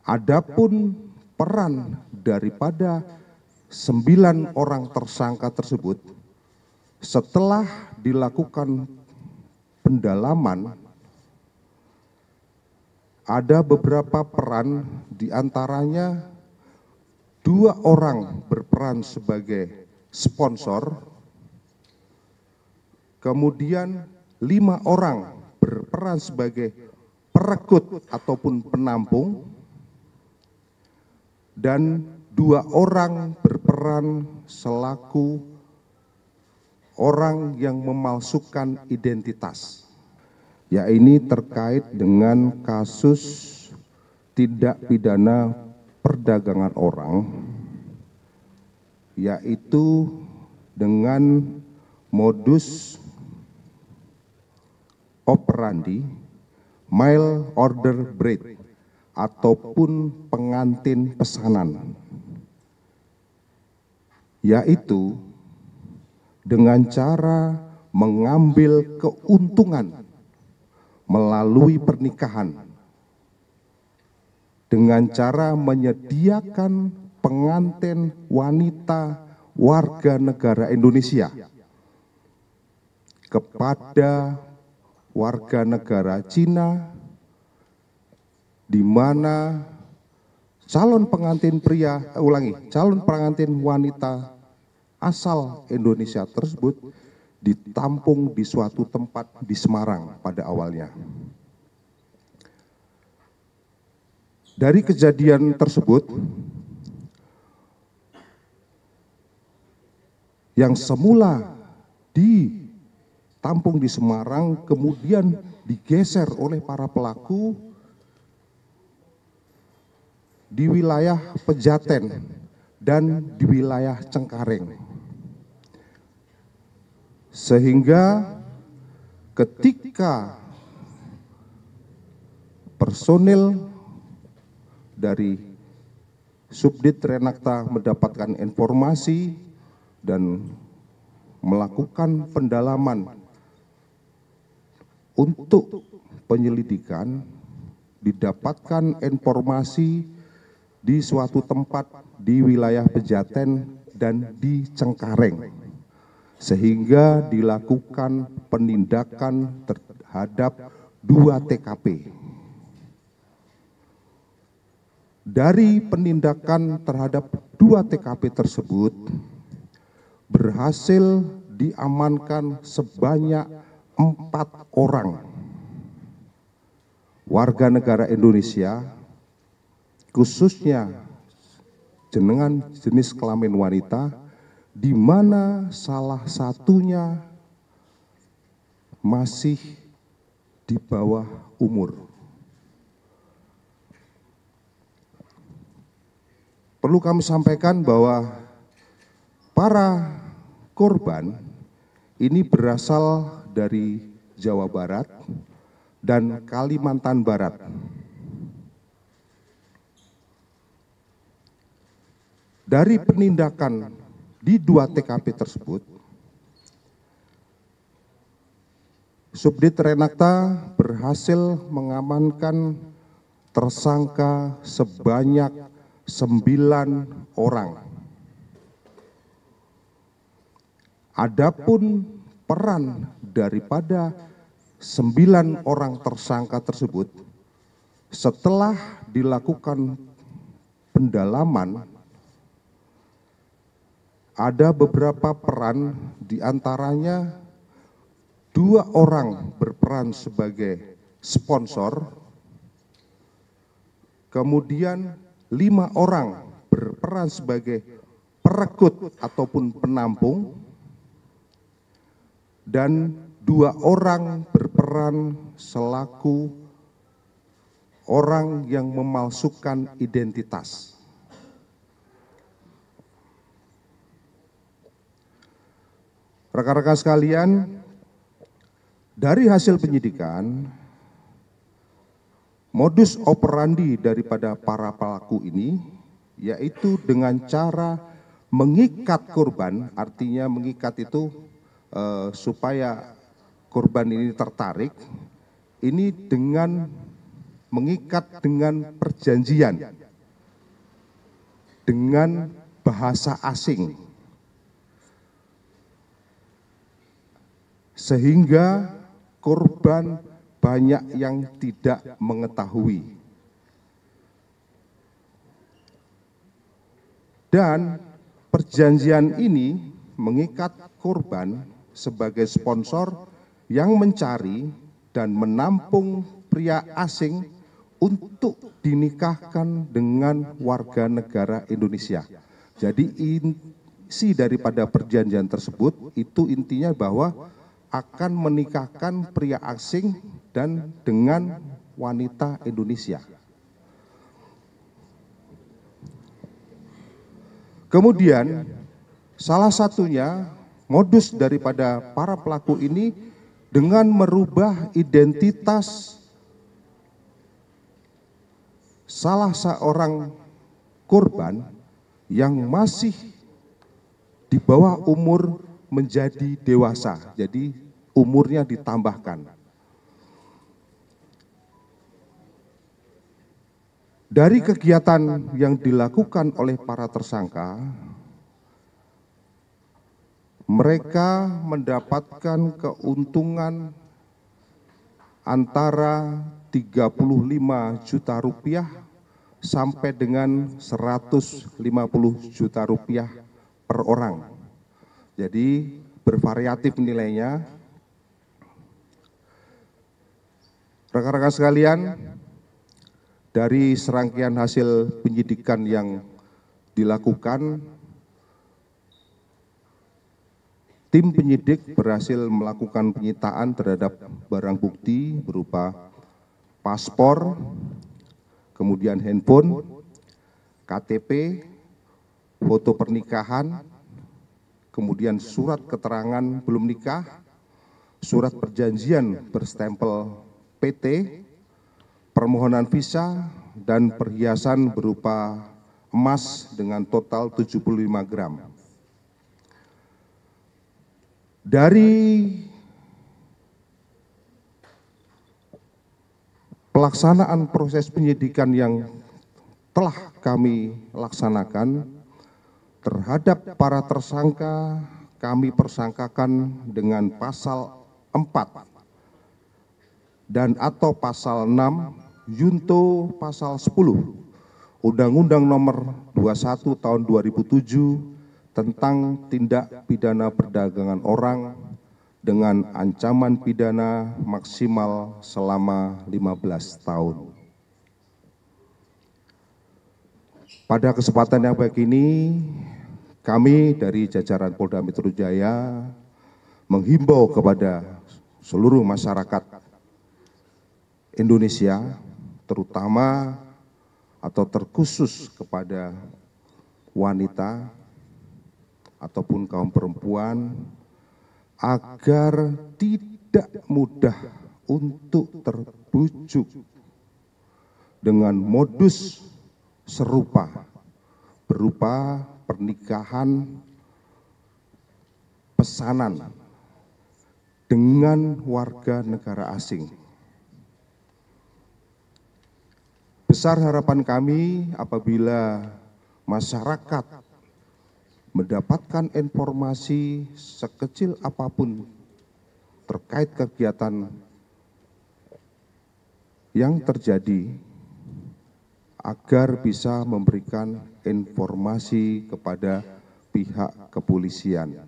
Adapun peran daripada 9 orang tersangka tersebut, setelah dilakukan pendalaman, ada beberapa peran, diantaranya 2 orang berperan sebagai sponsor, kemudian 5 orang berperan sebagai perekrut ataupun penampung, dan 2 orang berperan selaku orang yang memalsukan identitas. Ya, ini terkait dengan kasus tindak pidana perdagangan orang, yaitu dengan modus operandi mail order bread ataupun pengantin pesanan, yaitu dengan cara mengambil keuntungan melalui pernikahan dengan cara menyediakan pengantin wanita warga negara Indonesia kepada warga negara Cina, di mana calon pengantin wanita asal Indonesia tersebut ditampung di suatu tempat di Semarang pada awalnya. Dari kejadian tersebut, yang semula ditampung di Semarang kemudian digeser oleh para pelaku di wilayah Pejaten dan di wilayah Cengkareng. Sehingga ketika personil dari Subdit Renakta mendapatkan informasi dan melakukan pendalaman untuk penyelidikan, didapatkan informasi di suatu tempat di wilayah Pejaten dan di Cengkareng, sehingga dilakukan penindakan terhadap 2 TKP. Dari penindakan terhadap 2 TKP tersebut, berhasil diamankan sebanyak 4 orang warga negara Indonesia, khususnya dengan jenis kelamin wanita, di mana salah satunya masih di bawah umur. Perlu kami sampaikan bahwa para korban ini berasal dari Jawa Barat dan Kalimantan Barat. Dari penindakan di 2 TKP tersebut, Subdit Renakta berhasil mengamankan tersangka sebanyak 9 orang. Adapun peran daripada 9 orang tersangka tersebut, setelah dilakukan pendalaman, ada beberapa peran, diantaranya 2 orang berperan sebagai sponsor, kemudian 5 orang berperan sebagai perekrut ataupun penampung, dan 2 orang berperan selaku orang yang memalsukan identitas. Rekan-rekan sekalian, dari hasil penyidikan, modus operandi daripada para pelaku ini yaitu dengan cara mengikat korban, artinya mengikat itu supaya korban ini tertarik, ini dengan mengikat dengan perjanjian, dengan bahasa asing, sehingga korban banyak yang tidak mengetahui. Dan perjanjian ini mengikat korban sebagai sponsor yang mencari dan menampung pria asing untuk dinikahkan dengan warga negara Indonesia. Jadi isi daripada perjanjian tersebut itu intinya bahwa akan menikahkan pria asing dan dengan wanita Indonesia. Kemudian salah satunya modus daripada para pelaku ini dengan merubah identitas salah seorang korban yang masih di bawah umur menjadi dewasa, jadi umurnya ditambahkan. Dari kegiatan yang dilakukan oleh para tersangka, mereka mendapatkan keuntungan antara 35 juta rupiah sampai dengan 150 juta rupiah per orang. Jadi bervariatif nilainya. Rekan-rekan sekalian, dari serangkaian hasil penyidikan yang dilakukan, tim penyidik berhasil melakukan penyitaan terhadap barang bukti berupa paspor, kemudian handphone, KTP, foto pernikahan, kemudian surat keterangan belum nikah, surat perjanjian berstempel PT, permohonan visa, dan perhiasan berupa emas dengan total 75 gram. Dari pelaksanaan proses penyidikan yang telah kami laksanakan terhadap para tersangka, kami persangkakan dengan pasal 4 dan atau pasal 6 Junto pasal 10 Undang-Undang Nomor 21 Tahun 2007 tentang tindak pidana perdagangan orang dengan ancaman pidana maksimal selama 15 tahun. Pada kesempatan yang baik ini, kami dari jajaran Polda Metro Jaya menghimbau kepada seluruh masyarakat Indonesia, terutama atau terkhusus kepada wanita ataupun kaum perempuan, agar tidak mudah untuk terbujuk dengan modus serupa berupa pernikahan pesanan dengan warga negara asing. Besar harapan kami apabila masyarakat mendapatkan informasi sekecil apapun terkait kegiatan yang terjadi, agar bisa memberikan informasi kepada pihak kepolisian.